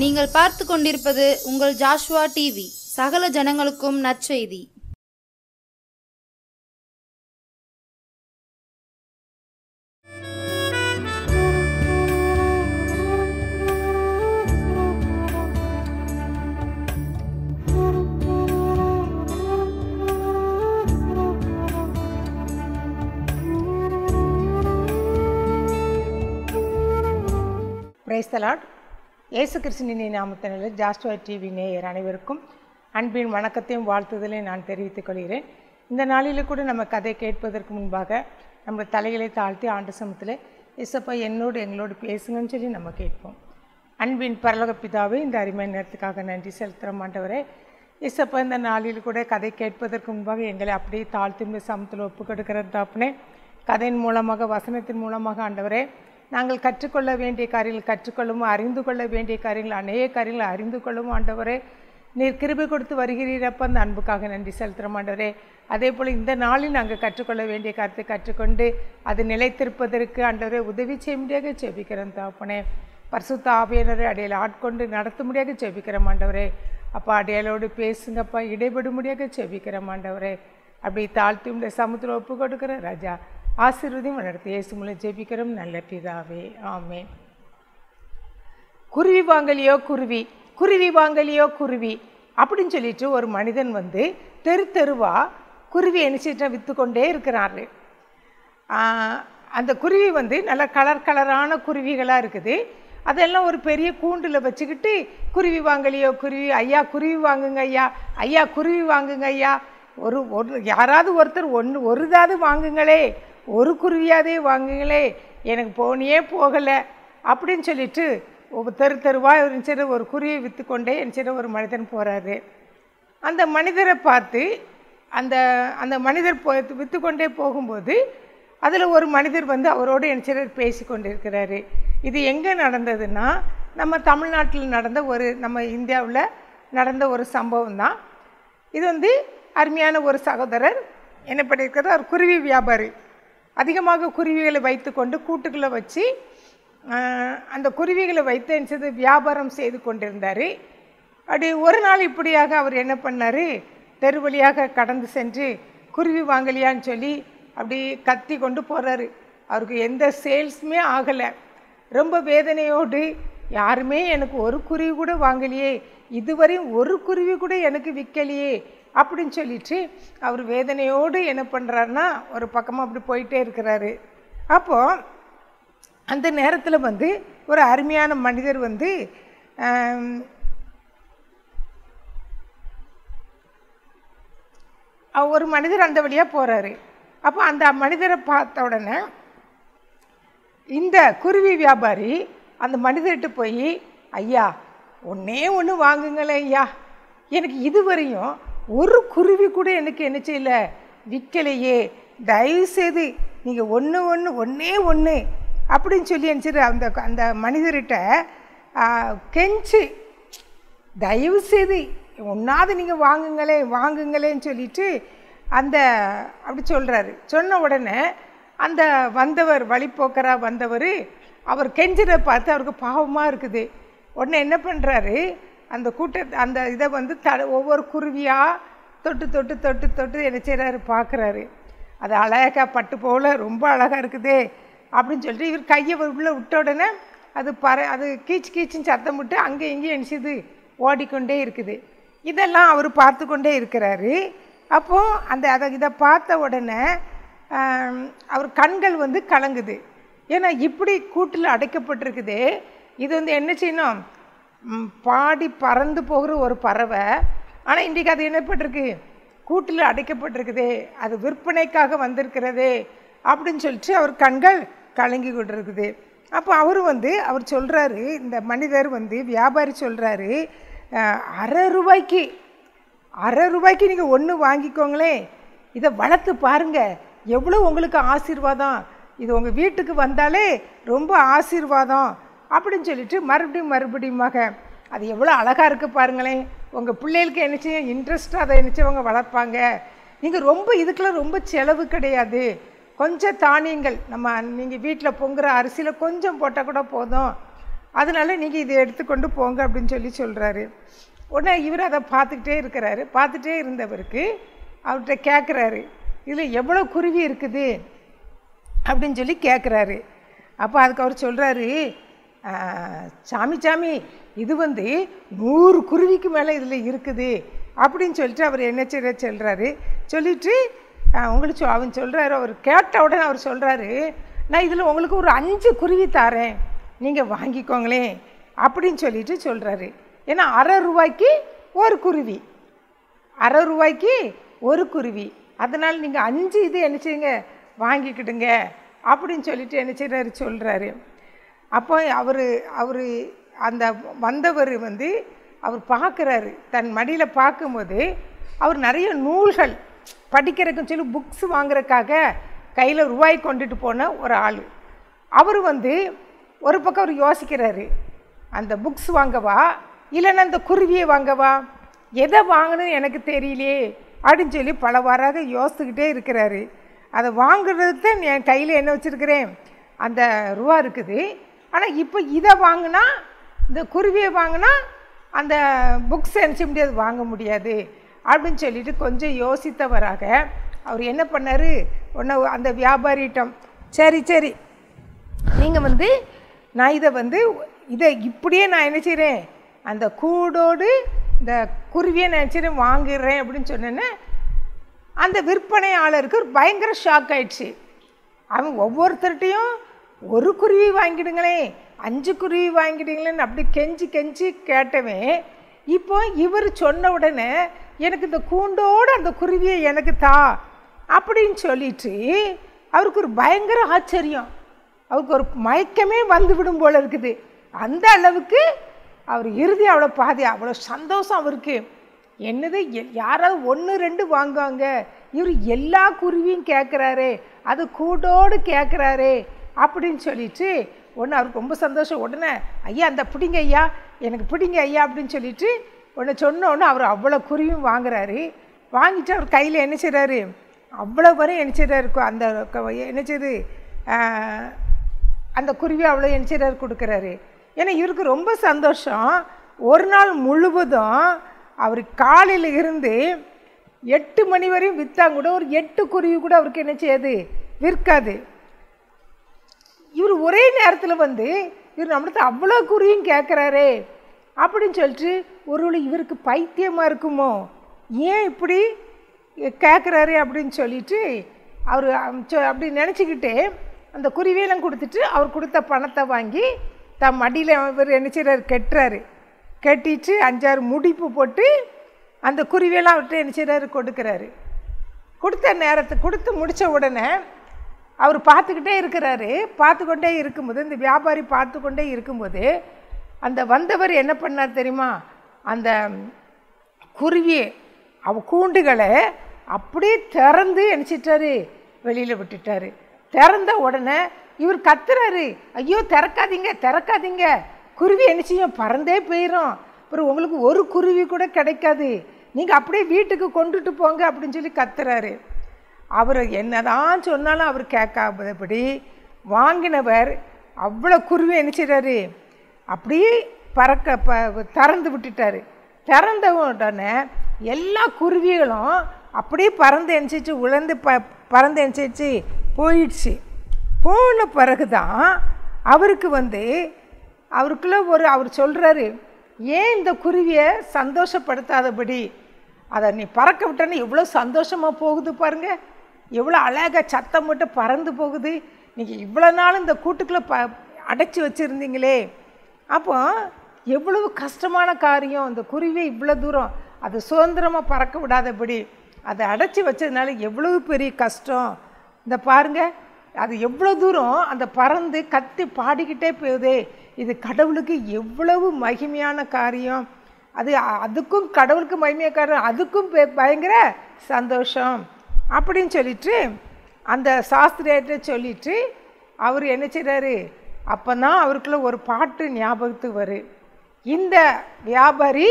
நீங்கள் பார்த்து கொண்டிருப்பது உங்கள் ஜாஷ்வா டிவி. சகல ஜனங்களுக்கும் நற்செய்தி. Praise the Lord. இயேசு கிறிஸ்துவின் நாமத்தினாலே ஜாஷ்வா டிவி நேயர் அனைவருக்கும் அன்பின் வணக்கத்தையும் வாழ்த்துதலையும் நான் தெரிவித்துக் கொள்கிறேன். இந்த நாளில் கூட நம்ம கதை கேட்பதற்கு முன்பாக நம்ம தலைகளை தாழ்த்தி ஆண்டு சமத்தில் இயேசப்பா எங்களோடு பேசுங்கன்னு சொல்லி நம்ம கேட்போம். அன்பின் பரலோக பிதாவே, இந்த அருமையான நேரத்துக்காக நன்றி செலுத்துகிறோம் ஆண்டவரே. இயேசப்பா இந்த நாளில் கூட கதை கேட்பதற்கு முன்பாக எங்களை அப்படியே தாழ்த்தி சமத்தில் ஒப்பு கொடுக்கிற தாப்புனே, கதையின் மூலமாக வசனத்தின் மூலமாக ஆண்டவரே நாங்கள் கற்றுக்கொள்ள வேண்டிய காரியங்கள் கற்றுக்கொள்ளவும், அறிந்து கொள்ள வேண்டிய காரியங்கள் அநேக காரியங்களை அறிந்து கொள்ளவும் ஆண்டவரே நீர் கிருபை கொடுத்து வருகிறீரப்போ அந்த அன்புக்காக நன்றி செலுத்துகிறோம் ஆண்டவரே. அதே போல் இந்த நாளில் நாங்கள் கற்றுக்கொள்ள வேண்டிய காரியத்தை கற்றுக்கொண்டு அது நிலைத்திருப்பதற்கு ஆண்டவரே உதவி செய்ய முடியாக ஜெபிக்கிறோம் தாப்பனே. பரிசுத்த ஆவியானவரை அடையாள ஆட்கொண்டு நடத்த முடியாக ஜெபிக்கிறோம் ஆண்டவரே. அப்பா அடையாளோடு பேசுங்கப்பா, இடைபெட முடியாக ஜெபிக்கிறோம் ஆண்டவரே. அப்படி தாழ்த்தி உடைய சமுத்திரம் ஒப்பு கொடுக்குற ராஜா ஆசீர்வதியும் நடத்தி இயேசு மூலம் ஜெபிக்கிறோம் நல்ல பிதாவே, ஆமென். குருவி வாங்கலியோ குருவி, குருவி வாங்கலியோ குருவி அப்படின்னு சொல்லிட்டு ஒரு மனிதன் வந்து தெருவா குருவி எணிச்சிட்டு விற்று கொண்டே இருக்கிறாரு. அந்த குருவி வந்து நல்ல கலரான குருவிகளாக இருக்குது. அதெல்லாம் ஒரு பெரிய கூண்டில் வச்சுக்கிட்டு குருவி வாங்கலியோ குருவி, ஐயா குருவி வாங்குங்க ஐயா, ஐயா குருவி வாங்குங்க ஐயா, யாராவது ஒருத்தர் ஒருதாவது வாங்குங்களே, ஒரு குருவியாதே வாங்குங்களே, எனக்கு போனியே போகலை அப்படின்னு சொல்லிட்டு தெருவாக ஒரு குருவியை விற்று கொண்டே ஒரு மனிதன் போகிறாரு. அந்த மனிதரை பார்த்து அந்த மனிதர் விற்று கொண்டே போகும்போது அதில் ஒரு மனிதர் வந்து அவரோடு பேசி கொண்டிருக்கிறாரு. இது எங்கே நடந்ததுன்னா நம்ம தமிழ்நாட்டில் நடந்த நம்ம இந்தியாவில் நடந்த ஒரு சம்பவம் தான். இது வந்து அருமையான ஒரு சகோதரர் என்ன பண்ணியிருக்கிறார், ஒரு குருவி வியாபாரி. அதிகமாக குருவிகளை வைத்து கொண்டு கூட்டுக்களை வச்சு அந்த குருவிகளை வைத்து வியாபாரம் செய்து கொண்டிருந்தார். அப்படி ஒரு நாள் இப்படியாக அவர் என்ன பண்ணார், தெரு வழியாக கடந்து சென்று குருவி வாங்கலையான்னு சொல்லி அப்படி கத்தி கொண்டு போகிறாரு. அவருக்கு எந்த சேல்ஸுமே ஆகலை. ரொம்ப வேதனையோடு, யாருமே எனக்கு ஒரு குருவி கூட வாங்கலையே, இதுவரையும் ஒரு குருவி கூட எனக்கு விற்கலையே அப்படின்னு சொல்லிட்டு அவர் வேதனையோடு என்ன பண்ணுறாருன்னா ஒரு பக்கமாக அப்படி போயிட்டே இருக்கிறாரு. அப்போது அந்த நேரத்தில் வந்து ஒரு அருமையான மனிதர் வந்து ஒரு மனிதர் அந்த வழியாக போகிறாரு. அப்போ அந்த மனிதரை பார்த்த உடனே இந்த குருவி வியாபாரி அந்த மனிதர்கிட்ட போய், ஐயா ஒன்றே ஒன்று வாங்குங்களே ஐயா, எனக்கு இதுவரையும் ஒரு குருவி கூட எனக்கு என்ன செய்யலை, விற்கலையே, தயவுசெய்து நீங்கள் ஒன்றே ஒன்று அப்படின்னு சொல்லி அந்த மனிதர்கிட்ட கெஞ்சி, தயவுசெய்து ஒன்றாவது நீங்கள் வாங்குங்களேன்னு சொல்லிட்டு அப்படி சொல்கிறாரு. சொன்ன உடனே அந்த வந்தவர், வழிபோக்கராக வந்தவர், அவர் கெஞ்சிட பார்த்து அவருக்கு பாவமாக இருக்குது. உடனே என்ன பண்ணுறாரு, அந்த இதை வந்து ஒவ்வொரு குருவியாக தொட்டு என்ன செய்கிறாரு பார்க்குறாரு. அது அழகாக பட்டு போல் ரொம்ப அழகாக இருக்குதே அப்படின்னு சொல்லிட்டு இவர் கையை உள்ளே விட்ட உடனே அது கீச்சுன்னு சத்தம் விட்டு அங்கே இங்கேயும் எணிச்சிது ஓடிக்கொண்டே இருக்குது. இதெல்லாம் அவர் பார்த்து கொண்டே இருக்கிறாரு. அப்போது இதை பார்த்த உடனே அவர் கண்கள் வந்து கலங்குது. ஏன்னா இப்படி கூட்டில் அடைக்கப்பட்டிருக்குதே, இது வந்து என்ன செய்யணும், பாடி பறந்து போகிற ஒரு பறவை. ஆனால் இன்றைக்கி அது என்னப்பட்டிருக்கு, கூட்டில் அடைக்கப்பட்டிருக்குதே, அது விற்பனைக்காக வந்திருக்கிறதே அப்படின்னு சொல்லிட்டு அவர் கண்கள் கலங்கி கொண்டிருக்குது. அப்போ அவர் சொல்கிறாரு, இந்த மனிதர் வந்து வியாபாரி சொல்கிறாரு, அரை ரூபாய்க்கு நீங்கள் ஒன்று வாங்கிக்கோங்களே, இதை வளர்த்து பாருங்கள், எவ்வளோ உங்களுக்கு ஆசீர்வாதம், இது உங்கள் வீட்டுக்கு வந்தாலே ரொம்ப ஆசீர்வாதம் அப்படின்னு சொல்லிட்டு மறுபடியுமாக அது எவ்வளோ அழகாக இருக்குது பாருங்களேன், உங்கள் பிள்ளைகளுக்கு என்னச்சு இன்ட்ரெஸ்ட்டாக அதை என்னச்சவங்க வளர்ப்பாங்க. நீங்கள் இதுக்கெல்லாம் ரொம்ப செலவு கிடையாது, கொஞ்சம் தானியங்கள் நீங்கள் வீட்டில் பொங்குற அரிசியில் கொஞ்சம் போட்டால் கூட போதும், அதனால் நீங்கள் இதை எடுத்துக்கொண்டு போங்க அப்படின்னு சொல்கிறாரு. உடனே இவர் அதை பார்த்துக்கிட்டே இருக்கிறாரு. பார்த்துட்டே இருந்தவருக்கு அவர்கிட்ட கேட்குறாரு, இதில் எவ்வளோ குருவி இருக்குது அப்படின்னு சொல்லி கேட்குறாரு. அப்போ அதுக்கு அவர் சொல்கிறாரு, சாமி இது 100 குருவிக்கு மேலே இதில் இருக்குது அப்படின்னு சொல்லிட்டு அவர் என்ன சொல்கிறாரு. சொல்லிவிட்டு உங்களுக்கு அவன் சொல்கிறாரு, அவர் கேட்ட உடனே அவர் சொல்கிறாரு, நான் இதில் உங்களுக்கு ஒரு 5 குருவி தாரேன், நீங்கள் வாங்கிக்கோங்களேன் அப்படின்னு சொல்லிட்டு சொல்கிறாரு. ஏன்னா ₹1/2 ஒரு குருவி, ₹1/2 ஒரு குருவி, அதனால் நீங்கள் 5 இது என்ன செய்யுங்க வாங்கிக்கிடுங்க அப்படின்னு சொல்லிட்டு என்ன செய்கிறாரு சொல்கிறாரு. அப்போ அவர் அந்த வந்தவர் அவர் பார்க்குறாரு, தன் மடியில் பார்க்கும்போது அவர் நிறைய நூல்கள் படிக்கிறதுக்குன்னு சொல்லி புக்ஸ் வாங்குறதுக்காக கையில் ரூபாய் கொண்டுட்டு போன ஒரு ஆள். அவர் ஒரு பக்கம் அவர் யோசிக்கிறாரு, அந்த புக்ஸ் வாங்கவா இல்லைன்னா அந்த குருவியை வாங்கவா, எதை வாங்கணும்னு எனக்கு தெரியலையே அப்படின்னு சொல்லி பலவாறாக யோசிச்சுக்கிட்டே இருக்கிறாரு. அதை வாங்குறதுக்கு தான் என் கையில் என்ன வச்சுருக்கிறேன், அந்த ரூபா இருக்குது. ஆனால் இப்போ இதை வாங்கினா, இந்த குருவியை வாங்கினா அந்த புக்ஸ் என்ன செய்ய முடியாது, வாங்க முடியாது அப்படின்னு சொல்லிட்டு கொஞ்சம் யோசித்தவராக அவர் என்ன பண்ணார், ஒன்று அந்த வியாபாரிட்டம், சரி நீங்கள் நான் இதை இப்படியே நான் என்ன செய்கிறேன், அந்த கூடோடு இந்த குருவியை நான் நினச்சிட்டு வாங்கிடுறேன் அப்படின்னு சொன்னேன்னே அந்த விற்பனையாளருக்கு ஒரு பயங்கர ஷாக் ஆயிடுச்சு. அவன் ஒவ்வொருத்தர்கிட்டையும் ஒரு குருவி வாங்கிடுங்களேன், 5 குருவி வாங்கிடுங்களேன்னு அப்படி கெஞ்சி கேட்டவன் இப்போ இவர் சொன்ன உடனே எனக்கு இந்த கூண்டோடு அந்த குருவியை எனக்கு தா அப்படின்னு சொல்லிட்டு அவருக்கு ஒரு பயங்கர ஆச்சரியம், அவருக்கு ஒரு மயக்கமே வந்துவிடும் போல இருக்குது. அந்த அளவுக்கு அவர் இறுதி அவ்வளோ சந்தோஷம் அவருக்கு. என்னது யாராவது 1-2 வாங்குவாங்க, இவர் எல்லா குருவியும் கேட்குறாரு, அது கூட்டோடு கேட்குறாரு அப்படின்னு சொல்லிட்டு ஒன்று அவருக்கு ரொம்ப சந்தோஷம். உடனே ஐயா அந்த பிடிங்க ஐயா, எனக்கு பிடிங்க ஐயா அப்படின்னு சொல்லிட்டு ஒன்று சொன்னோன்னு அவர் அவ்வளோ குருவியும் வாங்குறாரு. வாங்கிட்டு அவர் கையில் என்ன செய்கிறாரு, அவ்வளோ வரையும் என்ன செய்கிறாரு, அந்த என்ன செய்யுது அந்த குருவி அவ்வளோ என்ன செய்கிறாரு கொடுக்குறாரு. ஏன்னா இவருக்கு ரொம்ப சந்தோஷம். ஒரு நாள் முழுவதும் அவர் காலையில் இருந்து 8 மணி வரையும் விற்றாங்க கூட ஒரு 8 குருவி கூட அவருக்கு என்ன செய்யாது, விற்காது. இவர் ஒரே நேரத்தில் இவர் நம்மளுக்கு அவ்வளோ குருவியும் கேட்குறாரே அப்படின்னு சொல்லிட்டு ஒருவேளை இவருக்கு பைத்தியமாக இருக்குமோ, ஏன் இப்படி கேட்குறாரு அப்படின்னு சொல்லிட்டு அவர் அப்படி நினச்சிக்கிட்டு அந்த குருவியெல்லாம் கொடுத்துட்டு அவர் கொடுத்த பணத்தை வாங்கி தம் மடியில் இவர் என்ன செய்கிறார் கட்டுறாரு. கட்டிட்டு 5-6 முடிப்பு போட்டு அந்த குருவியெல்லாம் அவர்கிட்ட என்ன செய்கிறாரு கொடுக்குறாரு. கொடுத்த நேரத்துக்கு கொடுத்து முடித்த உடனே அவர் பார்த்துக்கிட்டே இருக்கிறாரு. பார்த்துக்கொண்டே இருக்கும்போது இந்த வியாபாரி பார்த்து கொண்டே இருக்கும்போது அந்த வந்தவர் என்ன பண்ணார் தெரியுமா, அந்த குருவியை கூண்டுகளை அப்படியே திறந்து நினச்சிட்டாரு, வெளியில் விட்டுட்டாரு. திறந்த உடனே இவர் கத்துறாரு, ஐயோ திறக்காதீங்க, குருவி என்ன செய்யும் பறந்தே போயிடும், அப்புறம் உங்களுக்கு ஒரு குருவி கூட கிடைக்காது, நீங்கள் அப்படியே வீட்டுக்கு கொண்டுட்டு போங்க அப்படின்னு சொல்லி கத்துறாரு. அவர் என்னதான் சொன்னாலும் அவர் கேட்காதபடி வாங்கினவர் அவ்வளோ குருவி என்ன செய்கிறாரு அப்படியே திறந்து விட்டுட்டார். திறந்த உடனே எல்லா குருவிகளும் அப்படியே பறந்து எணிச்சிச்சு உழந்து பறந்து எணிச்சிச்சு போயிடுச்சு. போன பிறகு தான் அவருக்கு அவருக்குள்ள அவர் சொல்கிறாரு, ஏன் இந்த குருவியை சந்தோஷப்படுத்தாதபடி, அதை நீ பறக்க விட்டேன்னு எவ்வளோ சந்தோஷமாக போகுது பாருங்கள், எவ்வளோ அழகாக சத்தம் மட்டும் பறந்து போகுது, நீங்கள் இவ்வளோ நாள் இந்த கூட்டுக்குள்ளே அடைச்சி வச்சுருந்தீங்களே, அப்போ எவ்வளவு கஷ்டமான காரியம், இந்த குருவியை இவ்வளோ தூரம் அது சுதந்திரமாக பறக்க விடாதபடி அதை அடைச்சி வச்சதுனால எவ்வளவு பெரிய கஷ்டம். இந்த பாருங்கள், அது எவ்வளோ தூரம் அந்த பறந்து கத்தி பாடிக்கிட்டே போகுது, இது கடவுளுக்கு எவ்வளவு மகிமையான காரியம், அதுக்கும் கடவுளுக்கு மகிமையான காரியம், அதுக்கும் பயங்கர சந்தோஷம் அப்படின்னு சொல்லிட்டு அந்த சாஸ்திரியிட்ட சொல்லிட்டு அவர் என்ன செய்கிறாரு, அப்போ தான் அவருக்குள்ள ஒரு பாட்டு ஞாபகத்துக்கு வரும். இந்த வியாபாரி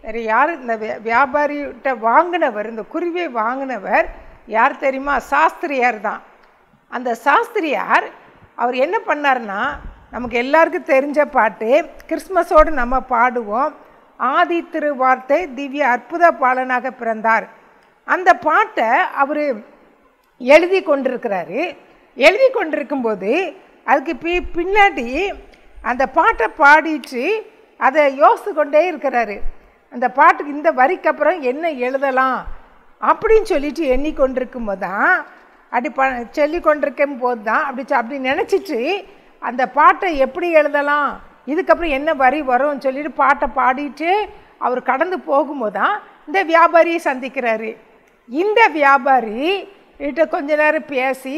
வேறு யார், இந்த வியாபாரிகிட்ட வாங்கினவர், இந்த குருவியை வாங்கினவர் யார் தெரியுமா, சாஸ்திரியார் தான். அந்த சாஸ்திரியார் அவர் என்ன பண்ணார்னா நமக்கு எல்லாருக்கும் தெரிஞ்ச பாட்டு, கிறிஸ்மஸோடு நம்ம பாடுவோம். ஆதி திருவார்த்தை திவ்ய அற்புத பாலனாக பிறந்தார். அந்த பாட்டை அவர் எழுதி கொண்டிருக்கிறாரு. எழுதி கொண்டிருக்கும்போது அதுக்கு பின்னாடி அந்த பாட்டை பாடிட்டு அதை யோசித்து கொண்டே இருக்கிறாரு. அந்த பாட்டுக்கு இந்த வரிக்கு அப்புறம் என்ன எழுதலாம் அப்படின்னு சொல்லிட்டு எண்ணிக்கொண்டிருக்கும் போது தான் சொல்லி கொண்டிருக்கும் போது தான் அப்படி நினச்சிட்டு அந்த பாட்டை எப்படி எழுதலாம், இதுக்கப்புறம் என்ன வரி வரும்னு சொல்லிட்டு பாட்டை பாடிட்டு அவர் கடந்து போகும்போது தான் இந்த வியாபாரியை சந்திக்கிறாரு. இந்த வியாபாரி கிட்ட கொஞ்ச நேரம் பேசி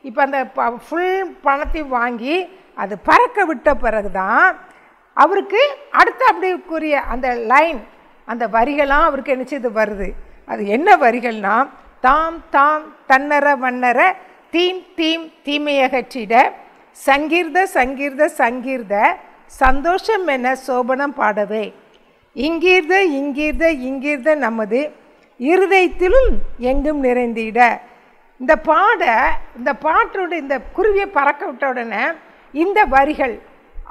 இப்போ அந்த ஃபுல் பணத்தையும் வாங்கி அது பறக்க விட்ட பிறகு தான் அவருக்கு அடுத்த அப்படிக்குரிய அந்த லைன், அந்த வரிகளாம் அவருக்கு என்ன செய்து வருது. அது என்ன வரிகள்னா, தாம் தாம் தன்னர வண்ணர தீம் தீம் தீமையகற்றிட சங்கீர்த சங்கீர்த சங்கீர்த சந்தோஷம் என சோபனம் பாடவே இங்கீர்த இங்கீர்த இங்கீர்த நமது இருதயத்திலும் எங்கும் நிறைந்திட. இந்த பாட்டோட இந்த குருவியை பறக்க விட்ட உடனே இந்த வரிகள்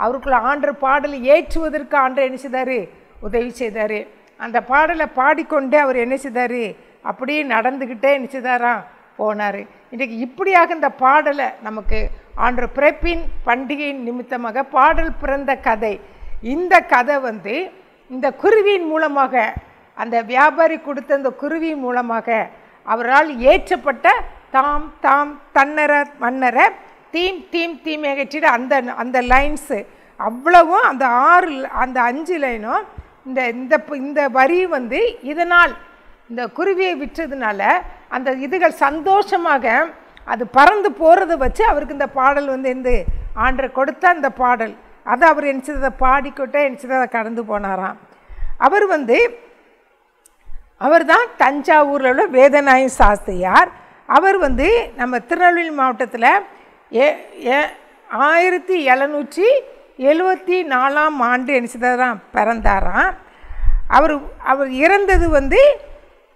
அவருக்குள்ள ஆண்டு பாடலை ஏற்றுவதற்கு ஆண்டு என்ன செய்தார், உதவி செய்தார். அந்த பாடலை பாடிக்கொண்டே அவர் என்ன செய்தார், அப்படியே நடந்துக்கிட்டே என்ன செய்தாராம் போனார். இன்றைக்கு இப்படியாக இந்த பாடலை நமக்கு ஆண்டு பிறப்பின் பண்டிகையின் நிமித்தமாக பாடல் பிறந்த கதை. இந்த கதை இந்த குருவியின் மூலமாக, அந்த வியாபாரி கொடுத்த இந்த குருவியின் மூலமாக அவரால் ஏற்றப்பட்ட தாம் தாம் தன்னர மன்னர தீம் தீம் தீமையகற்றிட அந்த லைன்ஸு அவ்வளவும், அந்த 5 லைனும் இந்த வரி இதனால் இந்த குருவியை விற்றதுனால அந்த இதுகள் சந்தோஷமாக அது பறந்து போகிறத வச்சு அவருக்கு இந்த பாடல் இந்த ஆண்டர் கொடுத்த அந்த பாடல் அதை அவர் நினச்சதை பாடிக்கொட்டே நினச்சதை கடந்து போனாராம். அவர் தான் தஞ்சாவூரில் உள்ள வேதநாயக சாஸ்திரியார். அவர் நம்ம திருநெல்வேலி மாவட்டத்தில் 1774ஆம் ஆண்டு என்ன செய்தாராம், பிறந்தாராம். அவர் இறந்தது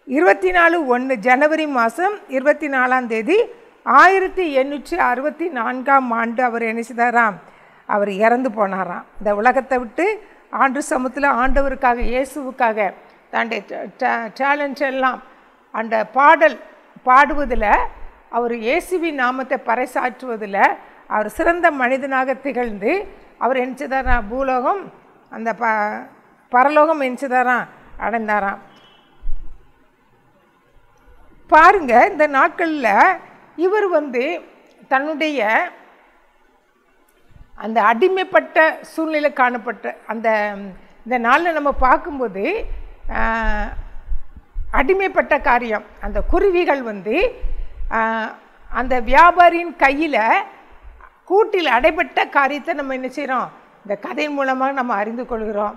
24/1 ஜனவரி மாதம் 24ஆம் தேதி 1864ஆம் ஆண்டு அவர் என்ன செய்தாராம், அவர் இறந்து போனாராம். இந்த உலகத்தை விட்டு ஆண்டு சமூகத்தில் ஆண்டவருக்காக இயேசுவுக்காக தன்னுடைய டேலண்ட் எல்லாம் அந்த பாடுவதில் அவர் இயேசுவின் நாமத்தை பறைசாற்றுவதில் அவர் சிறந்த மனிதனாக திகழ்ந்து அவர் என்ன செய்தாராம், பூலோகம் அந்த பரலோகம் என்ன செய்தாராம், அடைந்தாராம். பாருங்க, இந்த நாட்களில் இவர் தன்னுடைய அந்த அடிமைப்பட்ட சூழ்நிலை காணப்பட்ட இந்த நாளில் நம்ம பார்க்கும்போது அடிமைப்பட்ட காரியம், அந்த குருவிகள் அந்த வியாபாரியின் கையில் கூட்டில் அடைப்பட்ட காரியத்தை நம்ம என்ன செய்கிறோம், இந்த கதையின் மூலமாக நம்ம அறிந்து கொள்கிறோம்.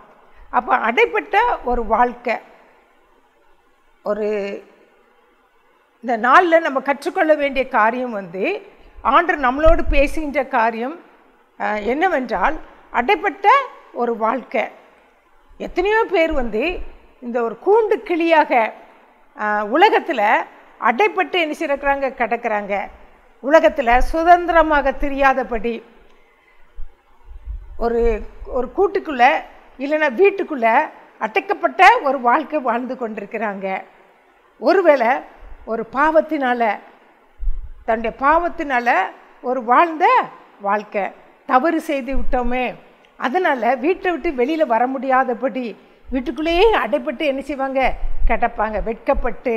அப்போ அடைப்பட்ட ஒரு வாழ்க்கை, இந்த நாளில் நம்ம கற்றுக்கொள்ள வேண்டிய காரியம் ஆண்டவர் நம்மளோடு பேசுகின்ற காரியம் என்னவென்றால், அடைப்பட்ட ஒரு வாழ்க்கை. எத்தனையோ பேர் இந்த ஒரு கூண்டு கிளியாக உலகத்தில் அடைப்பட்டு என்ன செய்கிறாங்க, கிடக்கிறாங்க. உலகத்தில் சுதந்திரமாக தெரியாதபடி ஒரு கூட்டுக்குள்ளே இல்லைன்னா வீட்டுக்குள்ளே அடைக்கப்பட்ட ஒரு வாழ்க்கை வாழ்ந்து கொண்டிருக்கிறாங்க. ஒருவேளை ஒரு தன்னுடைய பாவத்தினால ஒரு வாழ்ந்த வாழ்க்கை தவறு செய்து விட்டோமே, அதனால் வீட்டை விட்டு வெளியில் வர முடியாதபடி வீட்டுக்குள்ளேயே அடைப்பட்டு என்ன செய்வாங்க, கிடப்பாங்க. வெட்கப்பட்டு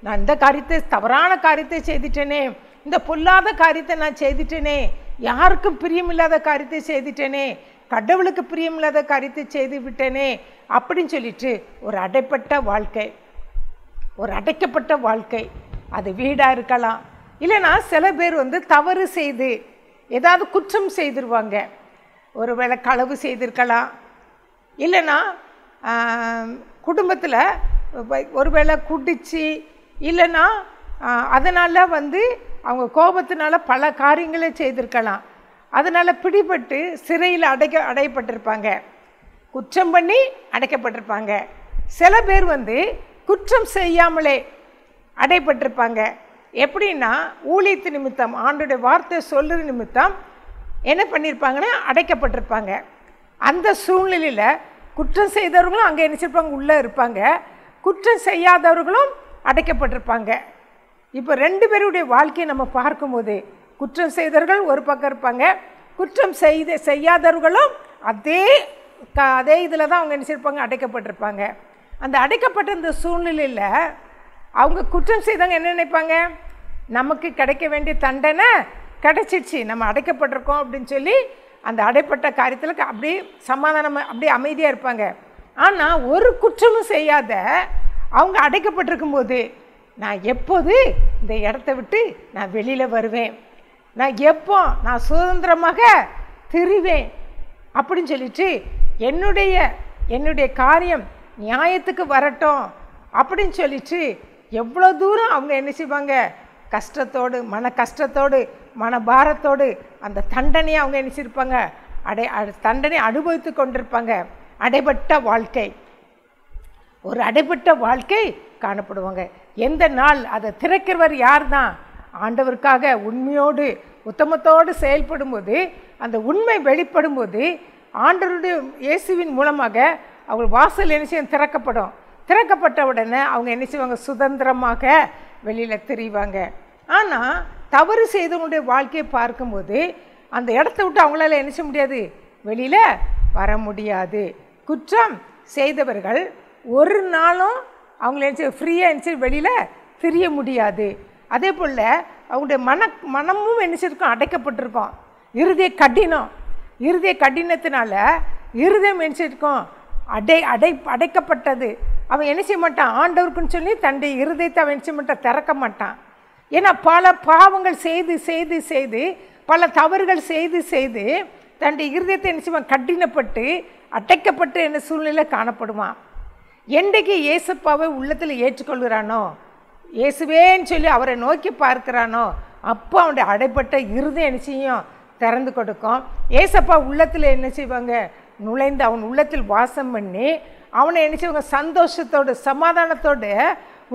நான் இந்த காரியத்தை, தவறான காரியத்தை செய்துட்டேனே, இந்த பொல்லாத காரியத்தை நான் செய்துட்டேனே, யாருக்கும் பிரியமில்லாத காரியத்தை செய்துட்டேனே, கடவுளுக்கு பிரியமில்லாத காரியத்தை செய்து விட்டேனே அப்படின்னு சொல்லிட்டு ஒரு அடைப்பட்ட வாழ்க்கை, ஒரு அடைக்கப்பட்ட வாழ்க்கை. அது வீடாக இருக்கலாம், இல்லைன்னா சில பேர் தவறு செய்து ஏதாவது குற்றம் செய்திருவாங்க. ஒருவேளை களவு செய்திருக்கலாம், இல்லைன்னா குடும்பத்தில் ஒருவேளை குடிச்சு, இல்லைன்னா அதனால் அவங்க கோபத்தினால பல காரியங்களை செய்திருக்கலாம். அதனால் பிடிபட்டு சிறையில் அடையப்பட்டிருப்பாங்க, குற்றம் பண்ணி அடைக்கப்பட்டிருப்பாங்க. சில பேர் குற்றம் செய்யாமலே அடைப்பட்டிருப்பாங்க. எப்படின்னா ஊழியத்து நிமித்தம், ஆண்டோடைய வார்த்தை சொல்லுற நிமித்தம் என்ன பண்ணியிருப்பாங்கன்னா அடைக்கப்பட்டிருப்பாங்க. அந்த சூழ்நிலையில் குற்றம் செய்தவர்களும் அங்கே என்ன செய்வாங்க, உள்ளே இருப்பாங்க. குற்றம் செய்யாதவர்களும் அடைக்கப்பட்டிருப்பாங்க. இப்போ 2 பேருடைய வாழ்க்கையை நம்ம பார்க்கும்போது குற்றம் செய்தவர்கள் ஒரு பக்கம் இருப்பாங்க, குற்றம் செய்யாதவர்களும் அதே இதில் தான் அவங்க என்ன செய்யிருப்பாங்க, அடைக்கப்பட்டிருப்பாங்க. அந்த அடைக்கப்பட்ட இந்த சூழ்நிலையில் அவங்க குற்றம் செய்தவங்க என்ன நினைப்பாங்க, நமக்கு கிடைக்க வேண்டிய தண்டனை கிடைச்சிடுச்சு, நம்ம அடைக்கப்பட்டிருக்கோம் அப்படின்னு சொல்லி அந்த அடைப்பட்ட காரியத்தில் அப்படியே சமாதானம் அப்படியே அமைதியாக இருப்பாங்க. ஆனால் ஒரு குற்றமும் செய்யாத அவங்க அடைக்கப்பட்டிருக்கும் போது நான் எப்போது இந்த இடத்த விட்டு நான் வெளியில் வருவேன், நான் சுதந்திரமாக திரிவேன் அப்படின்னு சொல்லிட்டு என்னுடைய காரியம் நியாயத்துக்கு வரட்டும் அப்படின்னு சொல்லிட்டு எவ்வளோ தூரம் அவங்க என்ன செய்வாங்க, கஷ்டத்தோடு மன பாரத்தோடு அந்த தண்டனையை அவங்க என்ன செய்யிருப்பாங்க, தண்டனை அனுபவித்து கொண்டிருப்பாங்க. அடைபட்ட வாழ்க்கை, ஒரு அடைபட்ட வாழ்க்கை காணப்படுவாங்க. எந்த நாள் அதை திறக்கிறவர் யார் தான், ஆண்டவருக்காக உண்மையோடு உத்தமத்தோடு செயல்படும்போது அந்த உண்மை வெளிப்படும்போது ஆண்டவருடைய இயேசுவின் மூலமாக அவங்க வாசல் என்ன செய்யும், திறக்கப்பட்ட உடனே அவங்க என்ன செய்வாங்க, சுதந்திரமாக வெளியில் தெரிவாங்க. ஆனால் தவறு செய்தவங்களுடைய வாழ்க்கையை பார்க்கும்போது அந்த இடத்த விட்டு அவங்களால என்ன செய்ய முடியாது, வெளியில் வர முடியாது. குற்றம் செய்தவர்கள் ஒரு நாளும் அவங்கள என்ன ஃப்ரீயாக என்ன வெளியில் தெரிய முடியாது. அதே போல் அவங்களுடைய மனமும் என்ன செய்யிருக்கும், அடைக்கப்பட்டிருக்கும். இருதய கடினத்தினால இருதயம் என்ன செய்யிருக்கும், அடைக்கப்பட்டது. அவன் என்ன செய்ய மாட்டான், ஆண்டவருக்குன்னு சொல்லி தன்னுடைய இருதயத்தை அவன் என்ன செய்ய மாட்டான், திறக்க மாட்டான். ஏன்னா பல பாவங்கள் செய்து பல தவறுகள் செய்து தன்னுடைய இருதயத்தை என்ன செய்வான், கடினப்பட்டு அடைக்கப்பட்டு என்ன சூழ்நிலை காணப்படுவான். என்றைக்கு இயேசுப்பாவை உள்ளத்தில் ஏற்றுக்கொள்கிறானோ, இயேசுவேன்னு சொல்லி அவரை நோக்கி பார்க்கிறானோ, அப்போ அவனுடைய அடைப்பட்ட இருதயம் என்ன செய்யும், திறந்து கொடுக்கும். ஏசப்பா உள்ளத்தில் என்ன செய்வாங்க, நுழைந்து அவன் உள்ளத்தில் வாசம் பண்ணி அவனை என்ன செய்வாங்க, சந்தோஷத்தோடு சமாதானத்தோடு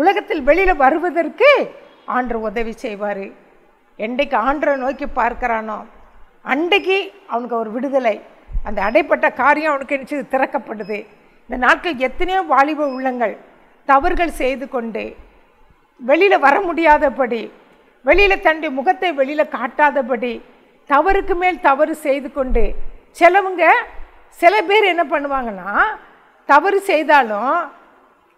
உலகத்தில் வெளியில் வருவதற்கு ஆண்டவர் உதவி செய்வார். என்றைக்கு ஆண்டரை நோக்கி பார்க்கிறானோ அன்றைக்கு அவனுக்கு ஒரு விடுதலை, அந்த அடைப்பட்ட காரியம் அவனுக்கு என்ன திறக்கப்படுது. இந்த நாட்கள் எத்தனையோ வாலிப உள்ளங்கள் தவறுகள் செய்து கொண்டு வெளியில் வர முடியாதபடி, வெளியில் தன்னுடைய முகத்தை வெளியில் காட்டாதபடி தவறுக்கு மேல் தவறு செய்து கொண்டு சில பேர் என்ன பண்ணுவாங்கன்னா, தவறு செய்தாலும்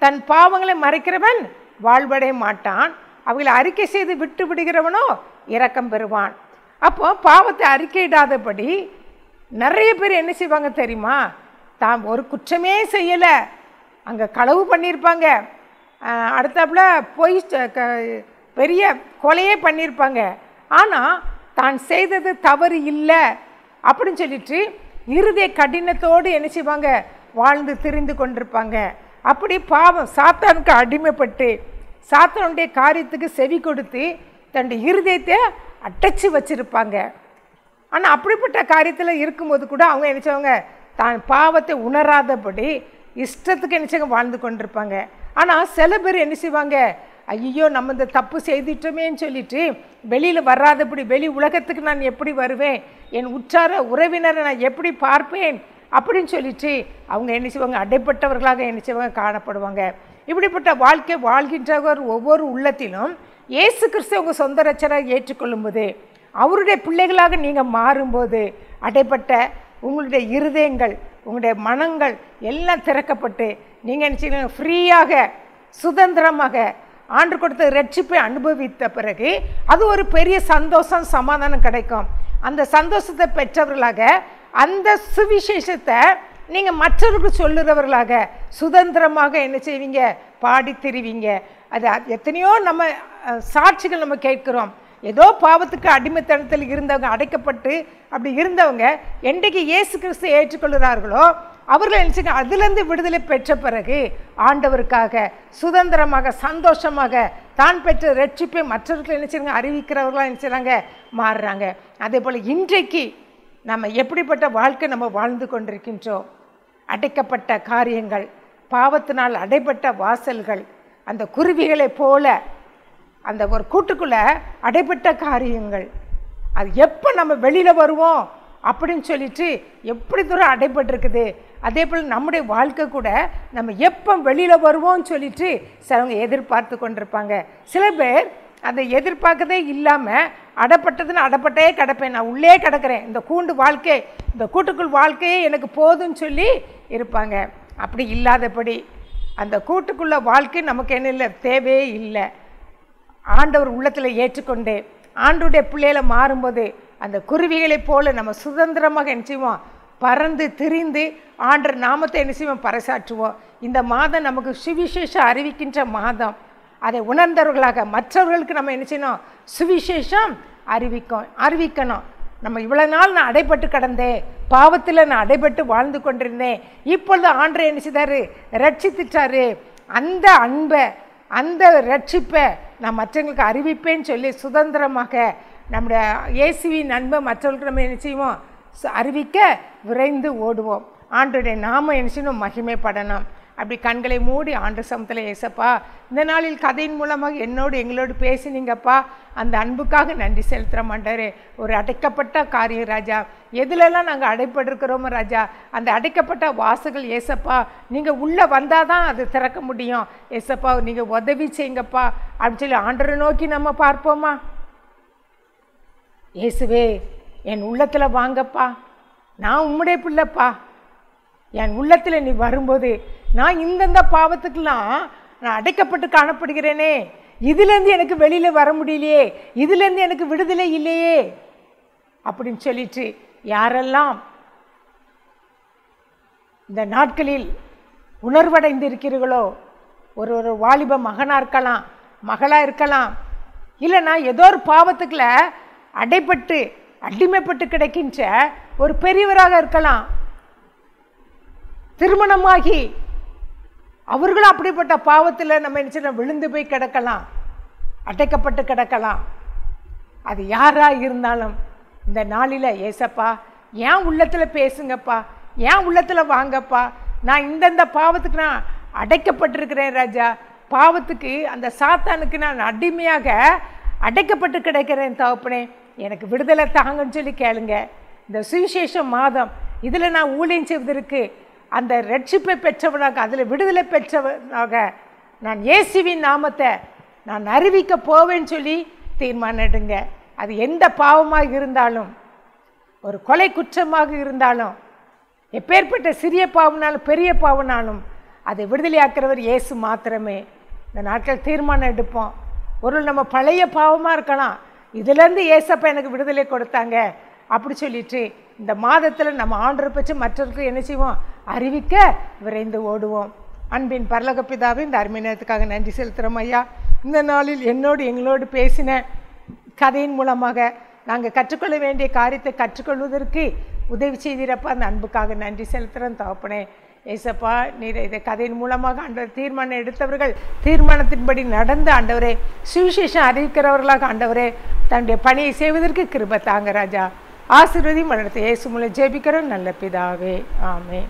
தன் பாவங்களை மறைக்கிறவன் வாழ்வடைய மாட்டான், அவங்களை அறிக்கை செய்து விட்டு விடுகிறவனோ இரக்கம் பெறுவான். அப்போ பாவத்தை அறிக்கையிடாதபடி நிறைய பேர் என்ன செய்வாங்க தெரியுமா, தான் ஒரு குற்றமே செய்யலை, அங்கே களவு பண்ணியிருப்பாங்க, அடுத்தாப்புல போய் பெரிய கொலையே பண்ணியிருப்பாங்க, ஆனால் தான் செய்தது தவறு இல்லை அப்படின்னு சொல்லிட்டு இருதய கடினத்தோடு என்ன செய்வாங்க, வாழ்ந்து திரிந்து கொண்டிருப்பாங்க. அப்படி பாவம் சாத்தானுக்கு அடிமைப்பட்டு சாத்தானுடைய காரியத்துக்கு செவி கொடுத்து தன்னுடைய இருதயத்தை அடைச்சி வச்சிருப்பாங்க. ஆனால் அப்படிப்பட்ட காரியத்தில் இருக்கும்போது கூட அவங்க என்ன செய்வாங்க, தான் பாவத்தை உணராதபடி இஷ்டத்துக்கு என்ன செய்வாங்க, வாழ்ந்து கொண்டிருப்பாங்க. ஆனால் சில பேர் என்ன செய்வாங்க, ஐயோ நம்ம இந்த தப்பு செய்துட்டோமேன்னு சொல்லிட்டு வெளியில் வராதபடி, வெளி உலகத்துக்கு நான் எப்படி வருவேன், என் உற்றார உறவினரை நான் எப்படி பார்ப்பேன் அப்படின்னு சொல்லிட்டு அவங்க என்ன செய்வாங்க, அடைப்பட்டவர்களாக என்ன செய்வாங்க, காணப்படுவாங்க. இப்படிப்பட்ட வாழ்க்கை வாழ்கின்றவர் ஒவ்வொரு உள்ளத்திலும் இயேசு கிறிஸ்து உங்கள் சொந்த ரட்சகராக ஏற்றுக்கொள்ளும்போது, அவருடைய பிள்ளைகளாக நீங்கள் மாறும்போது அடைப்பட்ட உங்களுடைய இருதயங்கள், உங்களுடைய மனங்கள் எல்லாம் திறக்கப்பட்டு நீங்கள் என்ன செய்வீங்க, ஃப்ரீயாக சுதந்திரமாக ஆண்டு கொடுத்த ரட்சிப்பை அனுபவித்த பிறகு அது ஒரு பெரிய சந்தோஷம் சமாதானம் கிடைக்கும். அந்த சந்தோஷத்தை பெற்றவர்களாக அந்த சுவிசேஷத்தை நீங்கள் மற்றவர்களுக்கு சொல்லுறவர்களாக சுதந்திரமாக என்ன செய்வீங்க, பாடி திரிவீங்க. அது எத்தனையோ நம்ம சாட்சிகள் நம்ம கேட்குறோம். ஏதோ பாவத்துக்கு அடிமைத்தனத்தில் இருந்தவங்க, அடைக்கப்பட்டு அப்படி இருந்தவங்க என்றைக்கு இயேசு கிறிஸ்து ஏற்றுக்கொள்கிறார்களோ அவர்கள் நினச்சிங்க, அதுலேருந்து விடுதலை பெற்ற பிறகு ஆண்டவருக்காக சுதந்திரமாக சந்தோஷமாக தான் பெற்ற ரட்சிப்பை மற்றவர்கள் நினச்சிருங்க அறிவிக்கிறவர்களாக நினச்சிறாங்க மாறுறாங்க. அதே போல் இன்றைக்கு நம்ம எப்படிப்பட்ட வாழ்க்கை நம்ம வாழ்ந்து கொண்டிருக்கின்றோம். அடைக்கப்பட்ட காரியங்கள், பாவத்தினால் அடைப்பட்ட வாசல்கள், அந்த குருவிகளை போல அந்த ஒரு கூட்டுக்குள்ளே அடைப்பட்ட காரியங்கள், அது எப்போ நம்ம வெளியில் வருவோம் அப்படின்னு சொல்லிட்டு எப்படி தூரம் அடைபட்டிருக்குது. அதே போல் நம்முடைய வாழ்க்கை கூட நம்ம எப்போ வெளியில் வருவோம்னு சொல்லிட்டு சிலவங்க எதிர்பார்த்து கொண்டிருப்பாங்க. சில பேர் அதை எதிர்பார்க்கதே இல்லாமல் அடப்பட்டதுன்னு அடப்பட்டே கிடப்பேன், நான் உள்ளே கிடக்கிறேன், இந்த கூண்டு வாழ்க்கை, இந்த கூட்டுக்குள் வாழ்க்கையே எனக்கு போதும்னு சொல்லி இருப்பாங்க. அப்படி இல்லாதபடி அந்த கூட்டுக்குள்ள வாழ்க்கை நமக்கு என்ன இல்லை, தேவையே இல்லை. ஆண்டவர் உள்ளத்தில் ஏற்றுக்கொண்டு ஆண்டவருடைய பிள்ளைகளை மாறும்போது அந்த குருவிகளைப் போல நம்ம சுதந்திரமாக என்ன செய்வோம், பறந்து திரிந்து ஆண்டவர் நாமத்தை என்ன செய்வோம், பறைசாற்றுவோம். இந்த மாதம் நமக்கு சுவிசேஷம் அறிவிக்கின்ற மாதம். அதை உணர்ந்தவர்களாக மற்றவர்களுக்கு நம்ம என்ன செய்யணும், சுவிசேஷம் அறிவிக்கணும். நம்ம இவ்வளோ நாள் நான் அடைபட்டு கிடந்தேன், பாவத்தில் நான் அடைபட்டு வாழ்ந்து கொண்டிருந்தேன், இப்பொழுது ஆண்டவர் என்ன செய்தார், ரட்சித்துட்டாரு. அந்த அன்பை அந்த ரட்சிப்பை நான் மற்றவங்களுக்கு அறிவிப்பேன்னு சொல்லி சுதந்திரமாக நம்முடைய இயேசுவின் அன்பை மற்றவர்களுக்கு நம்ம என்ன செய்வோம், அறிவிக்க விரைந்து ஓடுவோம். ஆண்டவருடைய நாம என்ன செய்யணும், மகிமைப்படணும். அப்படி கண்களை மூடி ஆண்டவர் சமூகத்தில், ஏசப்பா இந்த நாளில் கதையின் மூலமாக எங்களோடு பேசினீங்கப்பா, அந்த அன்புக்காக நன்றி செலுத்துகிற மாட்டாரு. ஒரு அடைக்கப்பட்ட காரியம் ராஜா, எதுலெல்லாம் நாங்கள் அடைப்பட்டிருக்கிறோமோ ராஜா, அந்த அடைக்கப்பட்ட வாசல்கள் ஏசப்பா நீங்கள் உள்ளே வந்தால் தான் அது திறக்க முடியும். ஏசப்பா நீங்கள் உதவி செய்யுங்கப்பா அப்படின்னு சொல்லி ஆண்டவரை நோக்கி நம்ம பார்ப்போமா. இயேசுவே என் உள்ளத்தில் வாங்கப்பா, நான் உம்முடைய பிள்ளைப்பா, என் உள்ளத்தில் நீ வரும்போது நான் இந்தந்த பாவத்துக்கெல்லாம் நான் அடைக்கப்பட்டு காணப்படுகிறேனே, இதுலேருந்து எனக்கு வெளியில் வர முடியலையே, இதுலேருந்து எனக்கு விடுதலை இல்லையே அப்படின்னு சொல்லிட்டு யாரெல்லாம் இந்த நாட்களில் உணர்வடைந்து இருக்கிறீர்களோ, ஒரு வாலிப மகனாக இருக்கலாம், மகளாக இருக்கலாம், இல்லைன்னா ஏதோ ஒரு பாவத்துக்குள்ள அடைப்பட்டு அடிமைப்பட்டு கிடைக்கின்ற ஒரு பெரியவராக இருக்கலாம், திருமணமாகி அவர்களும் அப்படிப்பட்ட பாவத்தில் நம்ம என்ன விழுந்து போய் கிடக்கலாம், அடைக்கப்பட்டு கிடக்கலாம். அது யாராக இருந்தாலும் இந்த நாளில் ஏசப்பா ஏன் உள்ளத்தில் பேசுங்கப்பா, ஏன் உள்ளத்தில் வாங்கப்பா, நான் இந்தந்த பாவத்துக்கு நான் அடைக்கப்பட்டிருக்கிறேன் ராஜா, பாவத்துக்கு அந்த சாத்தானுக்கு நான் அடிமையாக அடைக்கப்பட்டு கிடைக்கிறேன் தகப்பனே, எனக்கு விடுதலை தாங்கன்னு சொல்லி கேளுங்க. இந்த சுவிசேஷ மாதம் இதில் நான் ஊழியம் செய்வதற்கு அந்த ரட்சிப்பை பெற்றவனாக, அதில் விடுதலை பெற்றவனாக நான் இயேசுவின் நாமத்தை நான் அறிவிக்க போவேன்னு சொல்லி தீர்மானம் எடுங்க. அது எந்த பாவமாக இருந்தாலும், ஒரு கொலை குற்றமாக இருந்தாலும், எப்பேற்பட்ட சிறிய பாவனாலும் பெரிய பாவனாலும் அதை விடுதலையாக்குறவர் இயேசு மாத்திரமே. இந்த நாட்கள் தீர்மானம் எடுப்போம். ஒரு நம்ம பழைய பாவமாக இருக்கலாம், இதிலேருந்து ஏசப்பா எனக்கு விடுதலை கொடுத்தாங்க அப்படி சொல்லிட்டு இந்த மாதத்தில் நம்ம ஆண்டவரை பற்றி மற்றவர்களுக்கு என்ன செய்வோம், அறிவிக்க விரைந்து ஓடுவோம். அன்பின் பரலோக பிதாவே, இந்த அருமை நேரத்துக்காக நன்றி செலுத்துகிறோம் ஐயா. இந்த நாளில் எங்களோடு பேசின கதையின் மூலமாக நாங்கள் கற்றுக்கொள்ள வேண்டிய காரியத்தை கற்றுக்கொள்வதற்கு உதவி செய்திருப்பா, அந்த அன்புக்காக நன்றி செலுத்துகிறோம் தகப்பனே. ஏசப்பா நீர் இதை கதையின் மூலமாக ஆண்டவர் தீர்மானம் எடுத்தவர்கள் தீர்மானத்தின்படி நடந்த ஆண்டவரே, சுவிசேஷம் அறிவிக்கிறவர்களாக ஆண்டவரே தன்னுடைய பணியை செய்வதற்கு கிருபை தாங்க ராஜா. ஆசீர்வதியும் வளர்த்து இயேசு மூலம் ஜெபிக்கிறோம் நல்ல பிதாவே, ஆமென்.